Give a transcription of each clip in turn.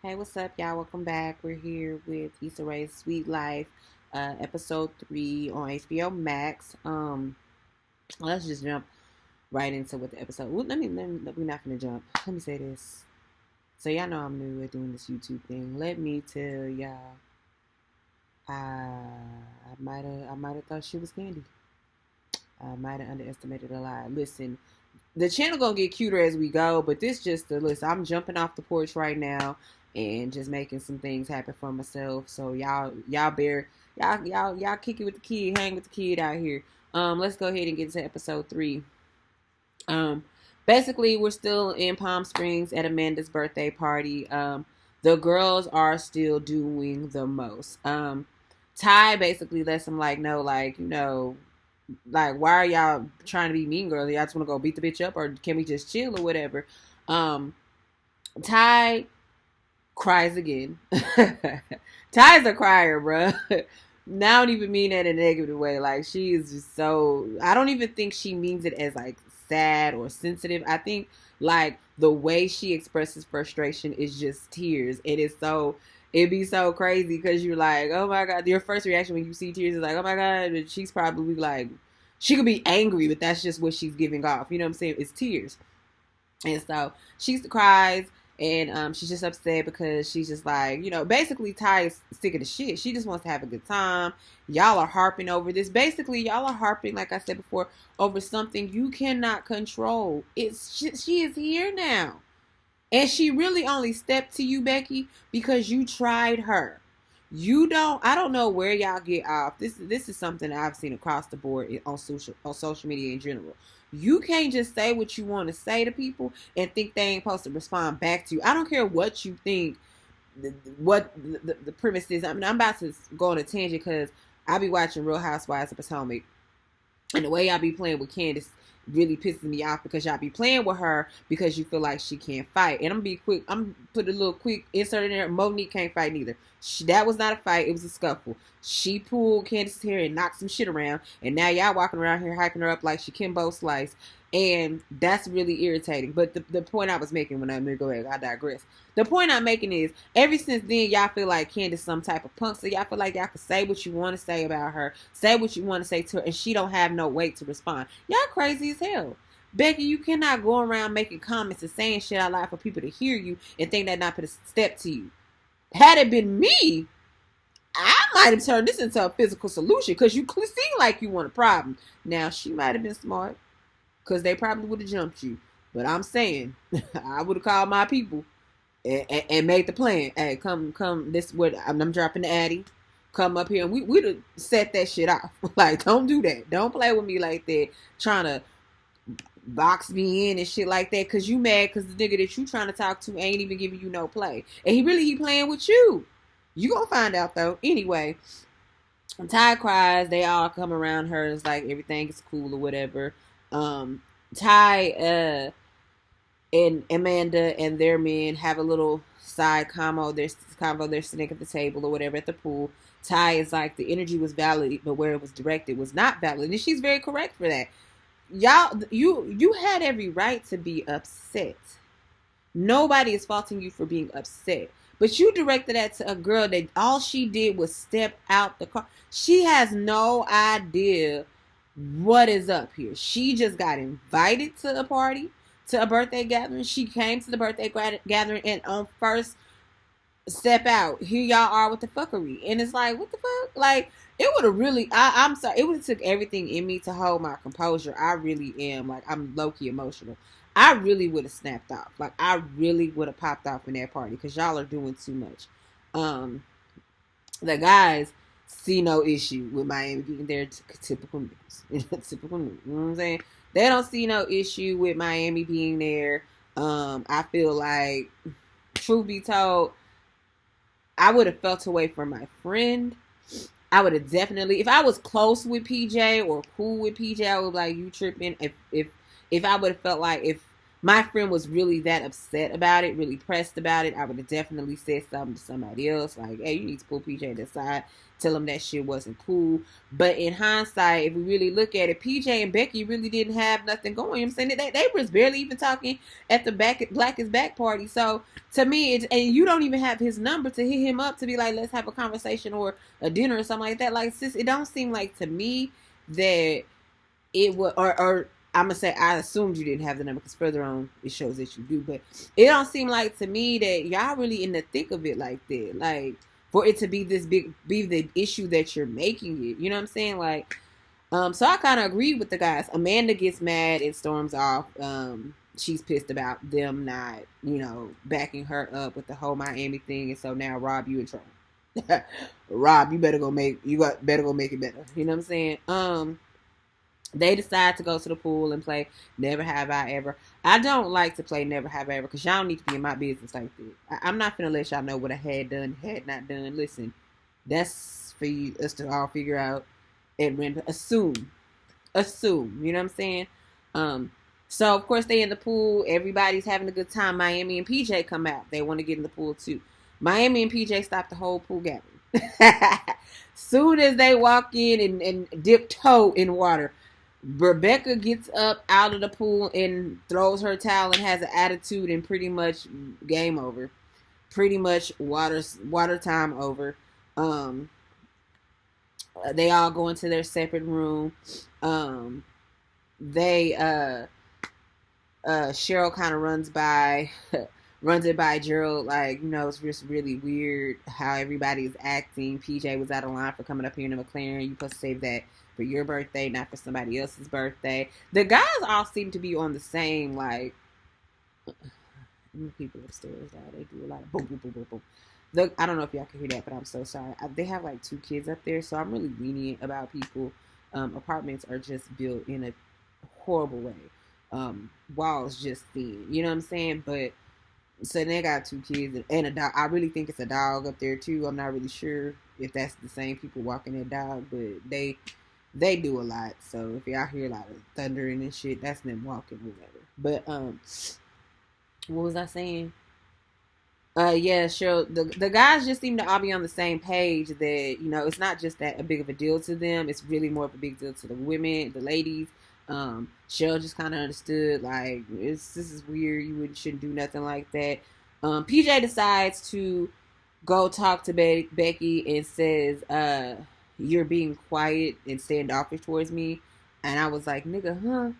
Hey, what's up, y'all? Welcome back. We're here with Issa Rae's Sweet Life, episode 3 on HBO Max. Let's just jump right into what the episode. Well, we're not gonna jump. Let me say this. So y'all know I'm new at doing this YouTube thing. Let me tell y'all, I might have thought she was Candy. I might have underestimated a lot. Listen, the channel gonna get cuter as we go, but this just the list. I'm jumping off the porch right now and just making some things happen for myself. So y'all kick it with the kid, hang with the kid out here. Let's go ahead and get to episode 3. Um, Basically we're still in Palm Springs at Amanda's birthday party. The girls are still doing the most. Ty basically lets them like know, like, like, why are y'all trying to be mean girls? Y'all just want to go beat the bitch up, or can we just chill or whatever? Um, Ty cries again. Ty's a crier, bro. Now, I don't even mean that in a negative way. Like, she is just so. I don't even think she means it as like sad or sensitive. I think like the way she expresses frustration is just tears. It is so. It'd be so crazy because you're like, oh my god. Your first reaction when you see tears is like, oh my god. And she's probably like, she could be angry, but that's just what she's giving off. You know what I'm saying? It's tears. And so she cries, and she's just upset because she's just like, basically Ty is sick of the shit. She just wants to have a good time. Y'all are harping over this. Basically, y'all are harping, like I said before, over something you cannot control. She is here now. And she really only stepped to you, Becky, because you tried her. I don't know where y'all get off. This is something that I've seen across the board on social media in general. You can't just say what you want to say to people and think they ain't supposed to respond back to you. I don't care what you think, what the premise is. I mean, I'm about to go on a tangent because I be watching Real Housewives of Potomac, and the way y'all be playing with Candace really pisses me off because y'all be playing with her because you feel like she can't fight. And I'm be quick. I'm put a little quick insert in there. Monique can't fight neither. That was not a fight. It was a scuffle. She pulled Candace's hair and knocked some shit around. And now y'all walking around here hyping her up like she Kimbo Slice. And that's really irritating. But the point I was making when I go ahead, I digress. The point I'm making is, ever since then, y'all feel like Candace some type of punk. So y'all feel like y'all can say what you want to say about her, say what you want to say to her, and she don't have no weight to respond. Y'all crazy as hell. Becky, you cannot go around making comments and saying shit out loud for people to hear you and think that not put a step to you. Had it been me, I might have turned this into a physical solution because you seem like you want a problem. Now, she might have been smart because they probably would have jumped you. But I'm saying, I would have called my people and made the plan. Hey, come, this what I'm dropping the Addy. Come up here and we'd have set that shit off. Like, don't do that. Don't play with me like that. Trying to box me in and shit like that because you mad because the nigga that you trying to talk to ain't even giving you no play. And he playing with you. You gonna find out though. Anyway, Ty cries. They all come around her. It's like everything is cool or whatever. Ty and Amanda and their men have a little side they're sitting at the table or whatever at the pool. Ty is like, the energy was valid, but where it was directed was not valid, and she's very correct for that. Y'all, you had every right to be upset. Nobody is faulting you for being upset, but you directed that to a girl that all she did was step out the car. She has no idea what is up here. She just got invited to a party, to a birthday gathering. She came to the birthday gathering, and on first step out, here y'all are with the fuckery. And it's like, what the fuck? Like, it would have really, I'm sorry, it would have took everything in me to hold my composure. I really am, like, I'm low-key emotional. I really would have snapped off. Like, I really would have popped off in that party because y'all are doing too much. The guys see no issue with Miami being there. Typical news. Typical news. You know what I'm saying? They don't see no issue with Miami being there. I feel like, truth be told, I would have felt away from my friend. I would have definitely, if I was close with PJ or cool with PJ, I would be like, you tripping. If I would have felt like, if my friend was really that upset about it, really pressed about it, I would have definitely said something to somebody else, like, hey, you need to pull PJ to the side, tell him that shit wasn't cool. But in hindsight, if we really look at it, PJ and Becky really didn't have nothing going. You know what I'm saying? They was barely even talking at the Black is Back party. So to me, and you don't even have his number to hit him up to be like, let's have a conversation or a dinner or something like that. Like, sis, it don't seem like to me that it would, or I'm gonna say I assumed you didn't have the number because further on it shows that you do, but it don't seem like to me that y'all really in the thick of it like that. Like, for it to be this big, be the issue that you're making it. You know what I'm saying? Like, so I kind of agree with the guys. Amanda gets mad and storms off. She's pissed about them not, backing her up with the whole Miami thing, and so now Rob, you in trouble. Rob, you better go make it better. You know what I'm saying? They decide to go to the pool and play Never Have I Ever. I don't like to play Never Have I Ever because y'all need to be in my business like that. I'm not finna let y'all know what I had done, had not done. Listen, that's for us to all figure out and assume. You know what I'm saying? So of course they in the pool. Everybody's having a good time. Miami and PJ come out. They want to get in the pool too. Miami and PJ stop the whole pool gathering. Soon as they walk in and dip toe in water, Rebecca gets up out of the pool and throws her towel and has an attitude, and pretty much game over. Pretty much water time over. They all go into their separate room. Cheryl kind of runs it by Gerald, like, it's just really weird how everybody is acting. PJ was out of line for coming up here in a McLaren. You supposed to save that for your birthday, not for somebody else's birthday. The guys all seem to be on the same, like, people upstairs, they do a lot of boom, boom, boom, boom, boom. I don't know if y'all can hear that, but I'm so sorry. They have like 2 kids up there, so I'm really lenient about people. Apartments are just built in a horrible way. Walls just thin, you know what I'm saying? But so they got 2 kids and a dog. I really think it's a dog up there too. I'm not really sure if that's the same people walking that dog, but they do a lot. So if y'all hear a lot of thundering and shit, that's them walking or whatever. But what was I saying? Yeah, sure. The guys just seem to all be on the same page that, it's not just that a big of a deal to them. It's really more of a big deal to the women, the ladies. Cheryl just kind of understood, like, this is weird. You shouldn't do nothing like that. PJ decides to go talk to Becky and says, you're being quiet and standoffish towards me. And I was like, nigga, huh?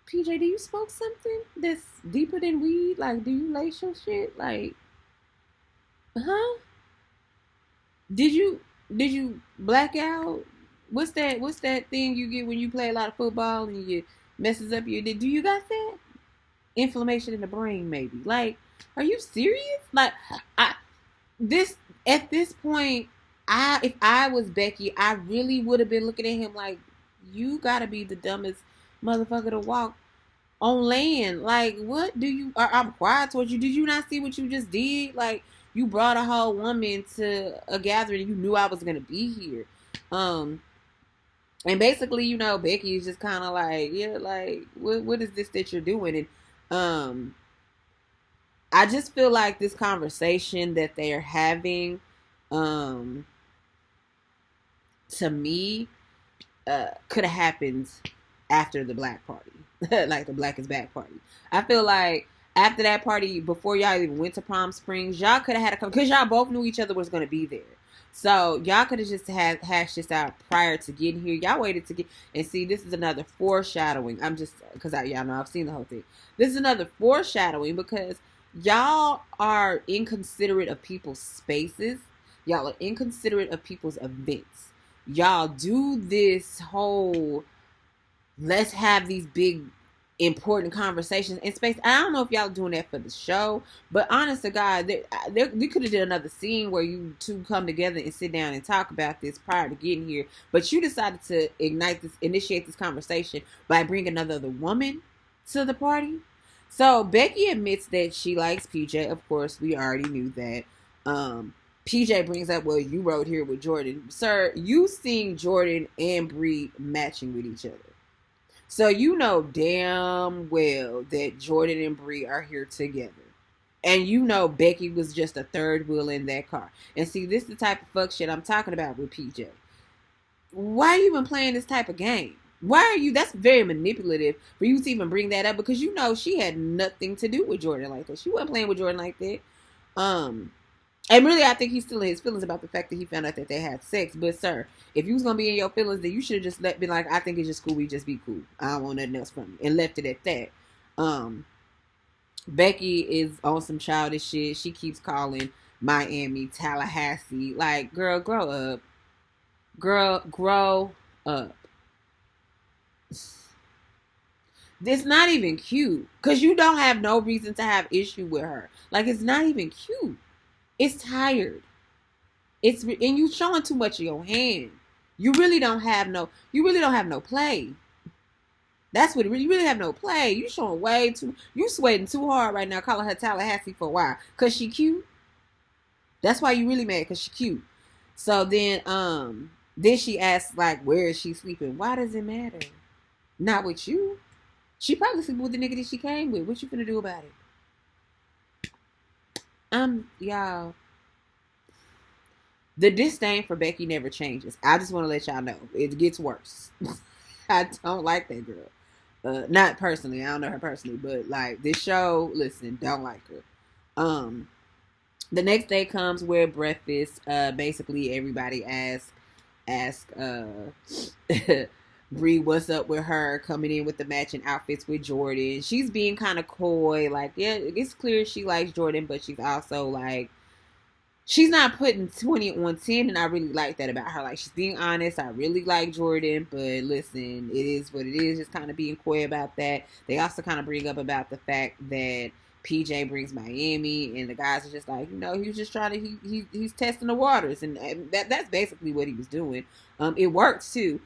PJ, do you smoke something that's deeper than weed? Like, do you lace your shit? Like, huh? Did you black out? What's that thing you get when you play a lot of football and you messes up your? Do you got that? Inflammation in the brain, maybe. Like, are you serious? Like, at this point, if I was Becky, I really would have been looking at him like, you gotta be the dumbest motherfucker to walk on land. Like, what do you? I'm quiet towards you. Did you not see what you just did? Like, you brought a whole woman to a gathering. You knew I was gonna be here. And basically, Becky is just kind of like, yeah, like, what is this that you're doing? And I just feel like this conversation that they are having, to me, could have happened after the black party, like the Black is Back party. I feel like after that party, before y'all even went to Palm Springs, y'all could have had a conversation because y'all both knew each other was going to be there. So y'all could have just hashed this out prior to getting here. Y'all waited to get, and see, this is another foreshadowing. I'm just, because y'all know I've seen the whole thing. This is another foreshadowing because y'all are inconsiderate of people's spaces. Y'all are inconsiderate of people's events. Y'all do this whole, let's have these big important conversations in space. I don't know if y'all doing that for the show, but honest to God, we could have did another scene where you two come together and sit down and talk about this prior to getting here. But you decided to initiate this conversation by bringing another woman to the party. So Becky admits that she likes PJ. Of course, we already knew that. PJ brings up, well, you rode here with Jordan. Sir, you seen Jordan and Bree matching with each other. So you know damn well that Jordan and Bree are here together. And you know Becky was just a third wheel in that car. And see, this is the type of fuck shit I'm talking about with PJ. Why are you even playing this type of game? Why are you? That's very manipulative for you to even bring that up, because you know she had nothing to do with Jordan like that. She wasn't playing with Jordan like that. Um, and really, I think he's still in his feelings about the fact that he found out that they had sex. But sir, if you was gonna be in your feelings, then you should have just been like, I think it's just cool. We just be cool. I don't want nothing else from you, and left it at that. Um, Becky is on some childish shit. She keeps calling Miami Tallahassee. Like, girl, grow up. Girl, grow up. It's not even cute, because you don't have no reason to have issue with her. Like, it's not even cute. It's tired. And you showing too much of your hand. You really don't have no. You really don't have no play. That's what it really. You really have no play. You showing way too. You sweating too hard right now, calling her Tallahassee for a while, cause she cute. That's why you really mad, cause she cute. So then she asks like, where is she sleeping? Why does it matter? Not with you. She probably sleeping with the nigga that she came with. What you finna do about it? Y'all. The disdain for Becky never changes. I just want to let y'all know it gets worse. I don't like that girl. Not personally. I don't know her personally, but like this show, listen, don't like her. The next day comes where breakfast. Basically everybody ask Bree what's up with her coming in with the matching outfits with Jordan. She's being kind of coy. Like, yeah, it's clear she likes Jordan, but she's also like, she's not putting 20 on 10, and I really like that about her. Like, she's being honest. I really like Jordan, but listen, it is what it is. Just kind of being coy about that. They also kind of bring up about the fact that PJ brings Miami, and the guys are just like, you know, he was just trying to, he's testing the waters, and that's basically what he was doing. It works too.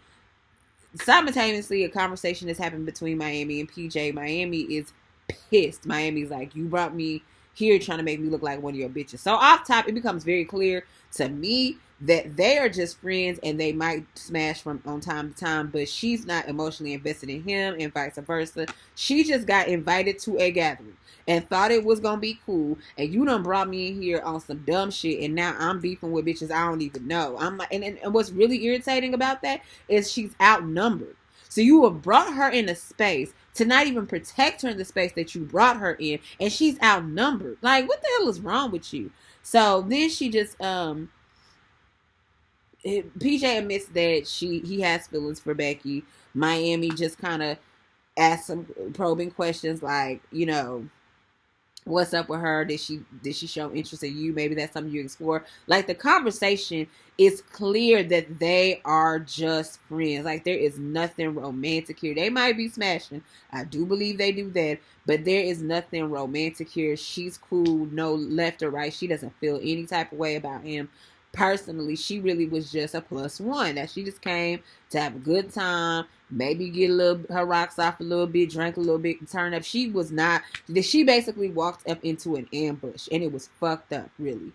Simultaneously, a conversation has happened between Miami and PJ. Miami is pissed. Miami's like, you brought me here trying to make me look like one of your bitches. So off top, it becomes very clear to me that they are just friends, and they might smash from on time to time, but she's not emotionally invested in him, and vice versa. She just got invited to a gathering and thought it was gonna be cool, and you done brought me in here on some dumb shit, and now I'm beefing with bitches I don't even know. I'm like, and what's really irritating about that is she's outnumbered. So you have brought her in a space to not even protect her in the space that you brought her in, and she's outnumbered. Like, what the hell is wrong with you? So then she just PJ admits that he has feelings for Becky. Miami just kind of asks some probing questions like, you know, what's up with her? Did she show interest in you? Maybe that's something you explore. Like, the conversation is clear that they are just friends. Like, there is nothing romantic here. They might be smashing. I do believe they do that, but there is nothing romantic here. She's cool, no left or right. She doesn't feel any type of way about him. Personally, she really was just a plus one, that she just came to have a good time, maybe get her rocks off a little bit, drank a little bit, and turn up. She basically walked up into an ambush, and it was fucked up, really.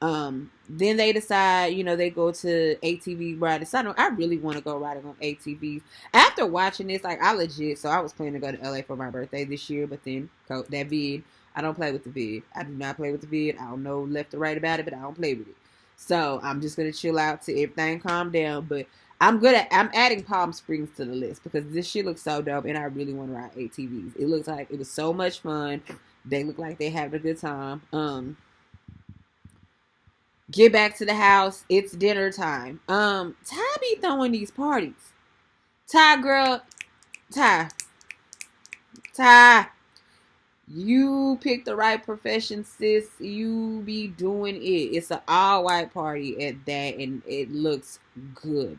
Then they decide, you know, they go to ATV riding. So I really want to go riding on ATVs. After watching this, like, I was planning to go to LA for my birthday this year, but then that vid, I don't play with the vid. I do not play with the vid. I don't know left or right about it, but I don't play with it. So I'm just gonna chill out till everything calm down. But I'm adding Palm Springs to the list because this shit looks so dope, and I really want to ride ATVs. It looks like it was so much fun. They look like they having a good time. Get back to the house. It's dinner time. Ty be throwing these parties. Ty, girl, Ty. You picked the right profession, sis. You be doing it. It's an all-white party at that, and it looks good.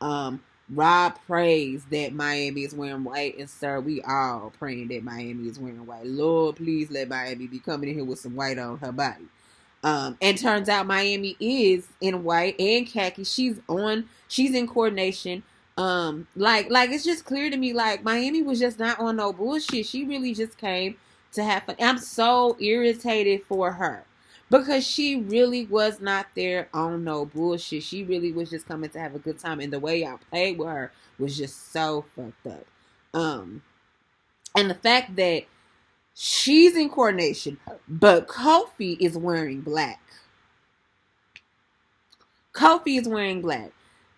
Rob prays that Miami is wearing white, and sir, we all praying that Miami is wearing white. Lord, please let Miami be coming in here with some white on her body. And turns out Miami is in white and khaki. She's in coordination. Like it's just clear to me, like, Miami was just not on no bullshit. She really just came to have fun. I'm so irritated for her because she really was not there on no bullshit. She really was just coming to have a good time, and the way y'all played with her was just so fucked up. And the fact that she's in coronation, but Kofi is wearing black. Kofi is wearing black.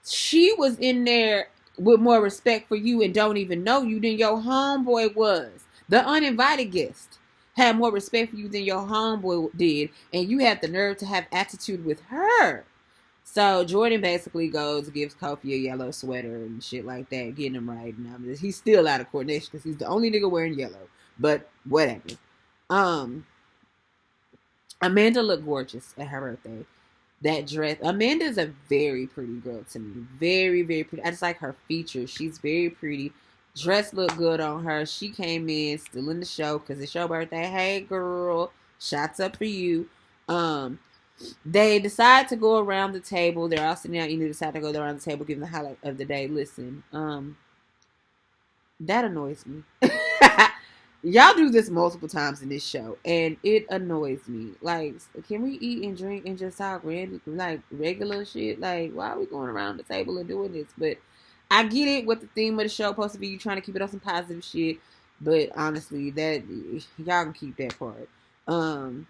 She was in there with more respect for you and don't even know you than your homeboy was. The uninvited guest had more respect for you than your homeboy did, and you had the nerve to have attitude with her. So Jordan basically goes, gives Kofi a yellow sweater and shit like that, getting him right. Now he's still out of coordination because he's the only nigga wearing yellow. But whatever. Amanda looked gorgeous at her birthday. That dress. Amanda's a very pretty girl to me. Very, very pretty. I just like her features. She's very pretty. Dress looked good on her. She came in still in the show because it's your birthday. Hey girl, shots up for you. They decide to go around the table. They're all sitting down. You decide to go around the table, giving the highlight of the day. Listen, that annoys me. Y'all do this multiple times in this show, and it annoys me. Like, can we eat and drink and just talk like regular shit? Like, why are we going around the table and doing this? But I get it. What the theme of the show supposed to be? You trying to keep it on some positive shit. But honestly, that y'all can keep that part. I'm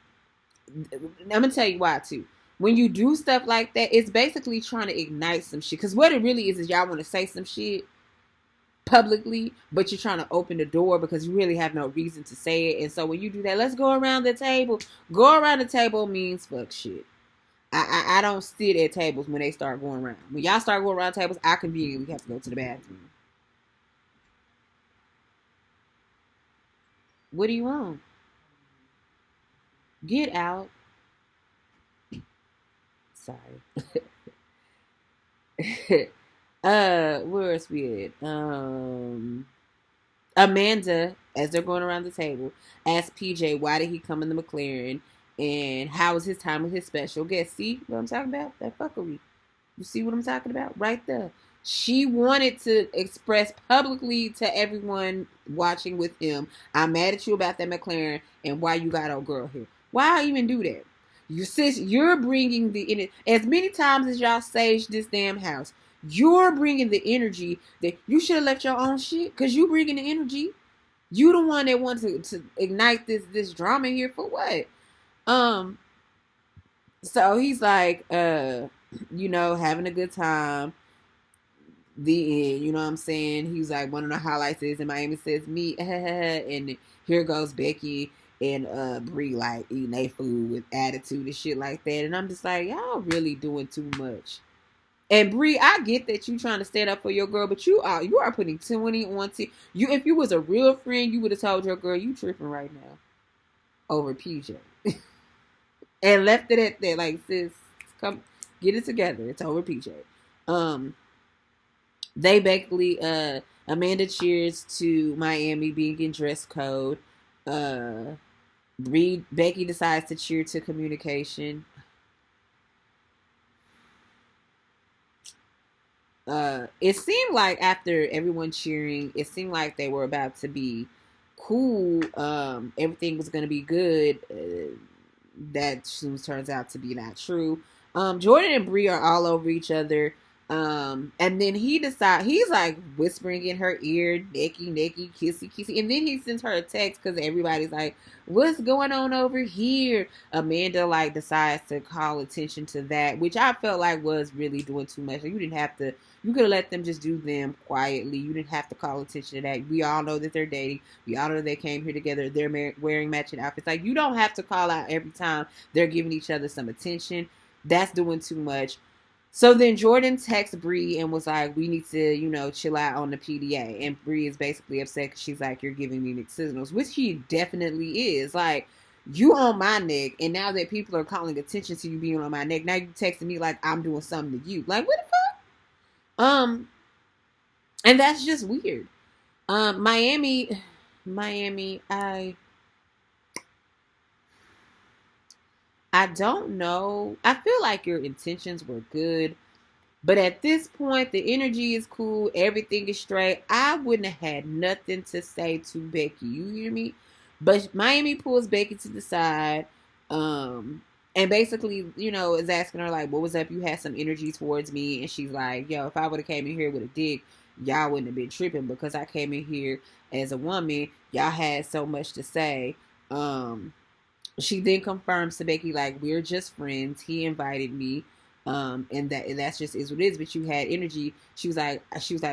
gonna tell you why too. When you do stuff like that, it's basically trying to ignite some shit. Because what it really is y'all want to say some shit publicly, but you're trying to open the door because you really have no reason to say it. And so when you do that, let's go around the table. Go around the table means fuck shit. I don't sit at tables when they start going around. When y'all start going around tables, I conveniently have to go to the bathroom. What do you want? Get out. Sorry. Where's we at? Amanda, as they're going around the table, asks PJ why did he come in the McLaren and how was his time with his special guest. See what I'm talking about? That fuckery. You see what I'm talking about? Right there. She wanted to express publicly to everyone watching with him, I'm mad at you about that McLaren and why you got old girl here. Why even do that? You're bringing as many times as y'all sage this damn house, you're bringing the energy that you should have left your own shit because you bringing the energy. You the one that wants to ignite this drama here for what? So he's like, having a good time. The end, you know what I'm saying? He's like, one of the highlights is, and Miami says, me, and here goes Becky and Brie like eating their food with attitude and shit like that. And I'm just like, y'all really doing too much. And Brie, I get that you trying to stand up for your girl, but you are putting 20 on t. You, if you was a real friend, you would have told your girl you tripping right now over PJ, and left it at that. Like, sis, come get it together. It's over PJ. They basically Amanda cheers to Miami being in dress code. Becky decides to cheer to communication. It seemed like after everyone cheering, it seemed like they were about to be cool. Everything was going to be good. That soon turns out to be not true. Jordan and Brie are all over each other. And then he's like whispering in her ear, necky, kissy. And then he sends her a text because everybody's like, what's going on over here? Amanda like decides to call attention to that, which I felt like was really doing too much. Like, you could have let them just do them quietly. You didn't have to call attention to that. We all know that they're dating. We all know they came here together. They're wearing matching outfits. Like, you don't have to call out every time they're giving each other some attention. That's doing too much. So then Jordan texts Brie and was like, we need to, chill out on the PDA. And Brie is basically upset because she's like, you're giving me mixed signals, which he definitely is. Like, you on my neck, and now that people are calling attention to you being on my neck, now you texting me like I'm doing something to you. Like, what the fuck? And that's just weird. Miami, I don't know. I feel like your intentions were good. But at this point, the energy is cool. Everything is straight. I wouldn't have had nothing to say to Becky. You hear me? But Miami pulls Becky to the side. And basically, you know, is asking her like, what was up? You had some energy towards me. And she's like, yo, if I would have came in here with a dick, y'all wouldn't have been tripping, because I came in here as a woman. Y'all had so much to say. She then confirms to Becky, like, we're just friends. He invited me. And that's just is what it is. But you had energy. She was like,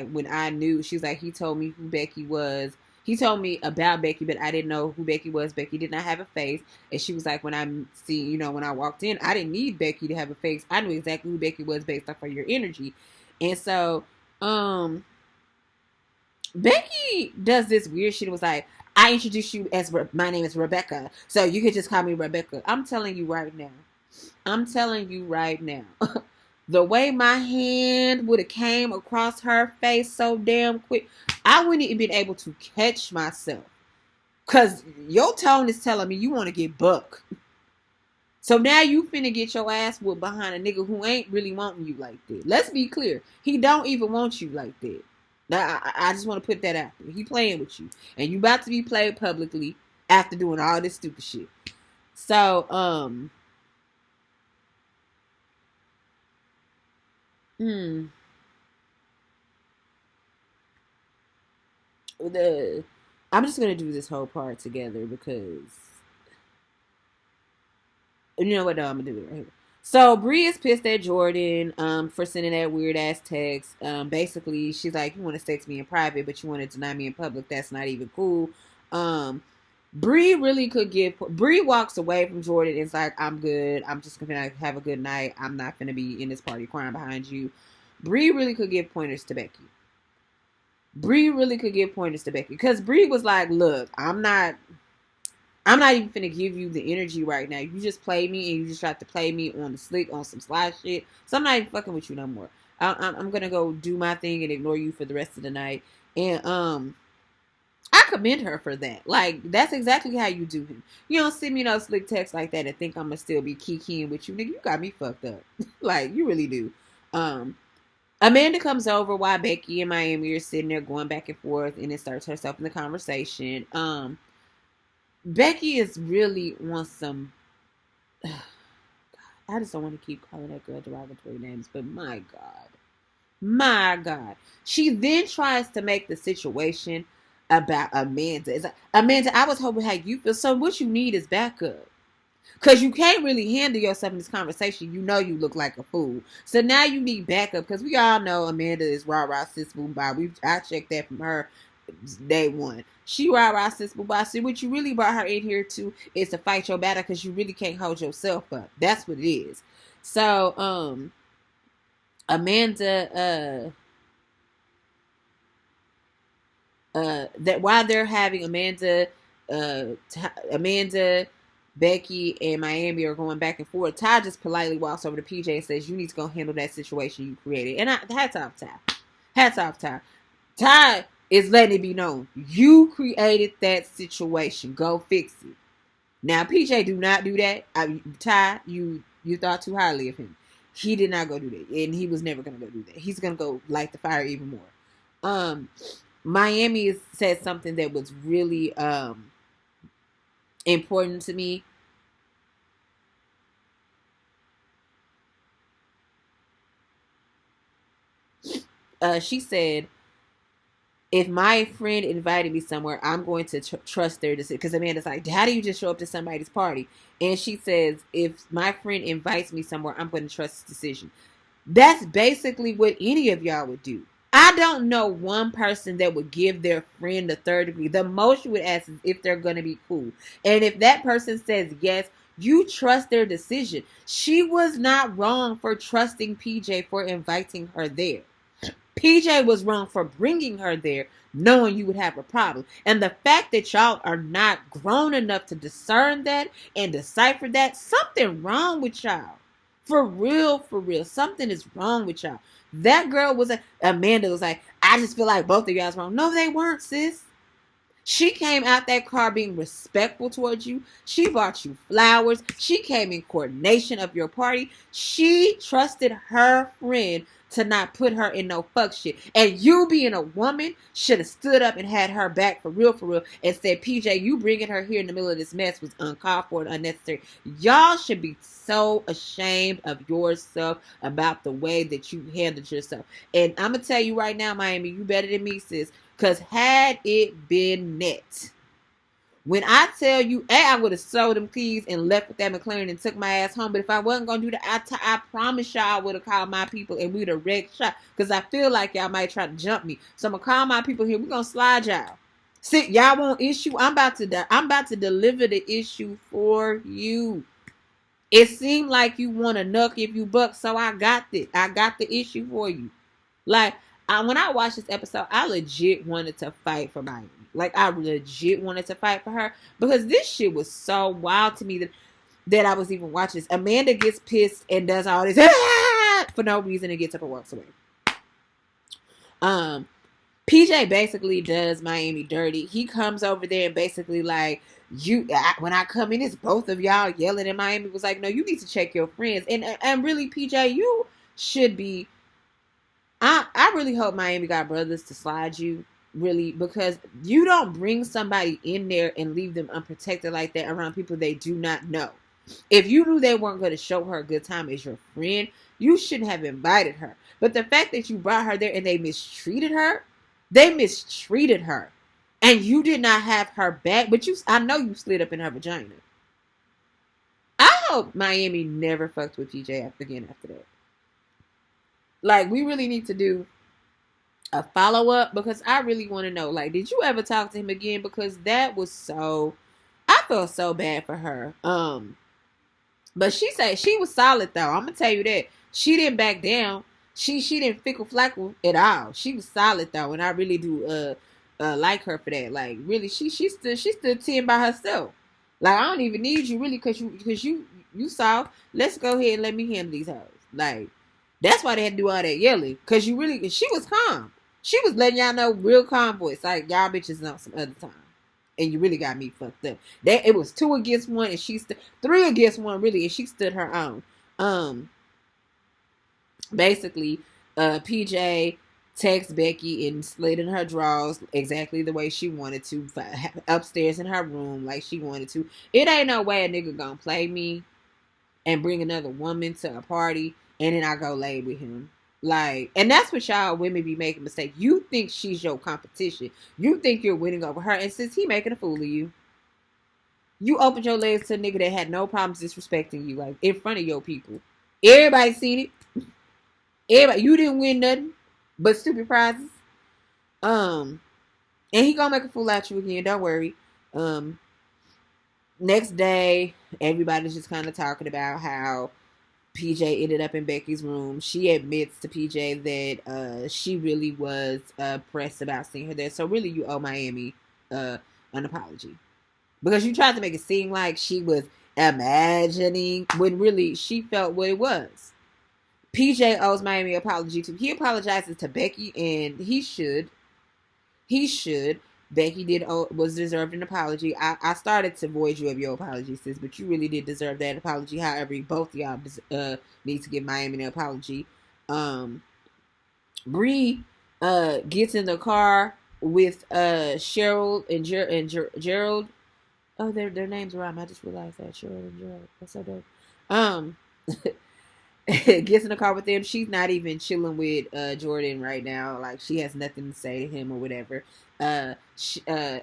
when I knew, she was like, he told me who Becky was. He told me about Becky, but I didn't know who Becky was. Becky did not have a face. And she was like, when when I walked in, I didn't need Becky to have a face. I knew exactly who Becky was based off of your energy. And so, Becky does this weird shit. It was like, I introduced you as my name is Rebecca, so you could just call me Rebecca. I'm telling you right now. The way my hand would have came across her face so damn quick, I wouldn't even been able to catch myself. Cause your tone is telling me you want to get buck. So now you finna get your ass whooped behind a nigga who ain't really wanting you like that. Let's be clear. He don't even want you like that. Now, I just want to put that out there. He playing with you. And you about to be played publicly after doing all this stupid shit. So, I'm just gonna do this whole part together because you know what? No, I'm gonna do it right here. So Bree is pissed at Jordan for sending that weird ass text. Basically, she's like, "You want to text me in private, but you want to deny me in public. That's not even cool." Bree really could give. Bree walks away from Jordan and is like, "I'm good. I'm just gonna have a good night. I'm not gonna be in this party crying behind you." Bree really could give pointers to Becky. Because Bree was like, "Look, I'm not even finna give you the energy right now. You just play me and you just tried to play me on the slick, on some sly shit. So I'm not even fucking with you no more. I'm gonna go do my thing and ignore you for the rest of the night." And I commend her for that. Like, that's exactly how you do him. You don't send me no slick text like that and think I'm gonna still be kikiing with you. Nigga, you got me fucked up. Like, you really do. Amanda comes over while Becky and Miami are sitting there going back and forth and inserts herself in the conversation. Becky is really on some. I just don't want to keep calling that girl derogatory names, but my God. She then tries to make the situation about Amanda. It's like, Amanda, I was hoping how you feel. So what you need is backup. Because you can't really handle yourself in this conversation. You know you look like a fool. So now you need backup. Because we all know Amanda is rah-rah sis boom bye. I checked that from her day one. She rah-rah sis boom bye. So what you really brought her in here to is to fight your battle, because you really can't hold yourself up. That's what it is. So, Amanda, that while they're having Amanda, Becky, and Miami are going back and forth, Ty just politely walks over to PJ and says, "You need to go handle that situation you created." And hats off, Ty. Ty is letting it be known, you created that situation. Go fix it. Now, PJ do not do that. Ty, you thought too highly of him. He did not go do that, and he was never gonna go do that. He's gonna go light the fire even more. Miami said something that was really important to me. She said, "If my friend invited me somewhere, I'm going to trust their decision." Because Amanda's like, "How do you just show up to somebody's party?" And she says, "If my friend invites me somewhere, I'm going to trust his decision." That's basically what any of y'all would do. I don't know one person that would give their friend a third degree. The most you would ask is if they're going to be cool. And if that person says yes, you trust their decision. She was not wrong for trusting PJ for inviting her there. PJ was wrong for bringing her there, knowing you would have a problem. And the fact that y'all are not grown enough to discern that and decipher that, something wrong with y'all. For real. Something is wrong with y'all. That girl was Amanda was like, "I just feel like both of y'all's wrong." No, they weren't, sis. She came out that car being respectful towards you. She bought you flowers. She came in coordination of your party. She trusted her friend to not put her in no fuck shit. And you being a woman should have stood up and had her back for real, and said, PJ, you bringing her here in the middle of this mess was uncalled for and unnecessary. Y'all should be so ashamed of yourself about the way that you handled yourself. And I'm going to tell you right now, Miami, you better than me, sis, because had it been net, when I tell you, I would have sold them keys and left with that McLaren and took my ass home. But if I wasn't going to do that, I promise y'all I would have called my people and we would have wrecked shot. Because I feel like y'all might try to jump me. So I'm going to call my people here. We're going to slide y'all. See, y'all want issue? I'm about to deliver the issue for you. It seemed like you want to knuck if you buck. So I got it. I got the issue for you. Like, when I watched this episode, I legit wanted to fight for Miami. Like, I legit wanted to fight for her because this shit was so wild to me that I was even watching this. Amanda gets pissed and does all this for no reason and gets up and walks away. PJ basically does Miami dirty. He comes over there and basically like, when I come in, it's both of y'all yelling, and Miami was like, no, you need to check your friends. And really, PJ, you should be. I really hope Miami got brothers to slide you, really, because you don't bring somebody in there and leave them unprotected like that around people they do not know. If you knew they weren't going to show her a good time as your friend, you shouldn't have invited her. But the fact that you brought her there and they mistreated her, and you did not have her back, but I know you slid up in her vagina. I hope Miami never fucked with PJ again after that. Like, we really need to do a follow-up because I really want to know, like, did you ever talk to him again? Because that was I felt so bad for her. But she said she was solid though. I'm gonna tell you that. She didn't back down. She didn't fickle flackle at all. She was solid though, and I really do like her for that. Like, really, she stood 10 by herself. Like, I don't even need you really because you soft. Let's go ahead and let me handle these hoes. Like, that's why they had to do all that yelling. Because she was calm. She was letting y'all know real calm voice. Like, y'all bitches know some other time. And you really got me fucked up. It was 2 against 1 and she 3 against 1 really, and she stood her own. Basically, PJ texts Becky and slid in her drawers exactly the way she wanted to, upstairs in her room like she wanted to. It ain't no way a nigga gonna play me and bring another woman to a party and then I go lay with him. Like, and that's what y'all women be making mistakes. You think she's your competition. You think you're winning over her. And since he making a fool of you, you opened your legs to a nigga that had no problems disrespecting you, like, in front of your people. Everybody seen it. Everybody, you didn't win nothing but stupid prizes. And he gonna make a fool out you again. Don't worry. Next day, everybody's just kind of talking about how PJ ended up in Becky's room. She admits to PJ that she really was pressed about seeing her there. So really, you owe Miami an apology. Because you tried to make it seem like she was imagining when really she felt what it was. PJ owes Miami an apology too. He apologizes to Becky, and he should. Becky was deserved an apology. I started to void you of your apology, sis, but you really did deserve that apology. However, both y'all need to give Miami an apology. Bree gets in the car with Cheryl and Gerald. Oh, their names rhyme. I just realized that. Cheryl and Gerald. That's so dope. Gets in the car with them. She's not even chilling with Jordan right now. Like, she has nothing to say to him or whatever.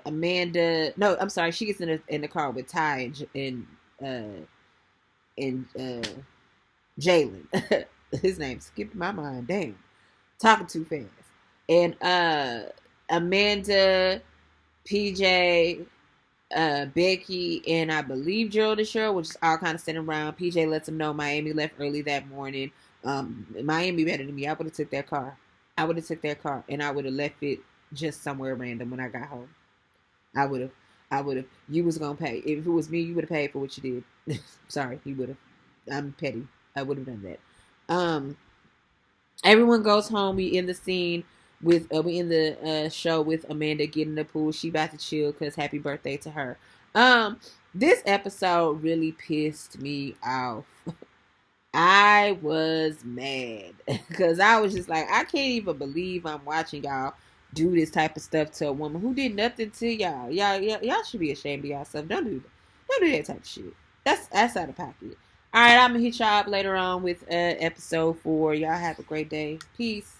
Amanda, no, I'm sorry. She gets in the car with Ty and Jalen. His name skipped my mind. Damn, talking too fast. And Amanda, PJ, Becky, and I believe Gerald and Cheryl, which is all kind of sitting around. PJ lets them know Miami left early that morning. Miami better than me. I would have took that car. And I would have left it just somewhere random when I got home. I would have. You was gonna pay. If it was me, you would have paid for what you did. Sorry, you would have. I'm petty. I would have done that. Everyone goes home. We end the scene with we end the show with Amanda getting in the pool. She about to chill because happy birthday to her. This episode really pissed me off. I was mad because I was just like, I can't even believe I'm watching y'all do this type of stuff to a woman who did nothing to y'all. Y'all should be ashamed of yourself. Don't do that. Don't do that type of shit. That's out of pocket. All right, I'm gonna hit y'all up later on with episode 4. Y'all have a great day. Peace.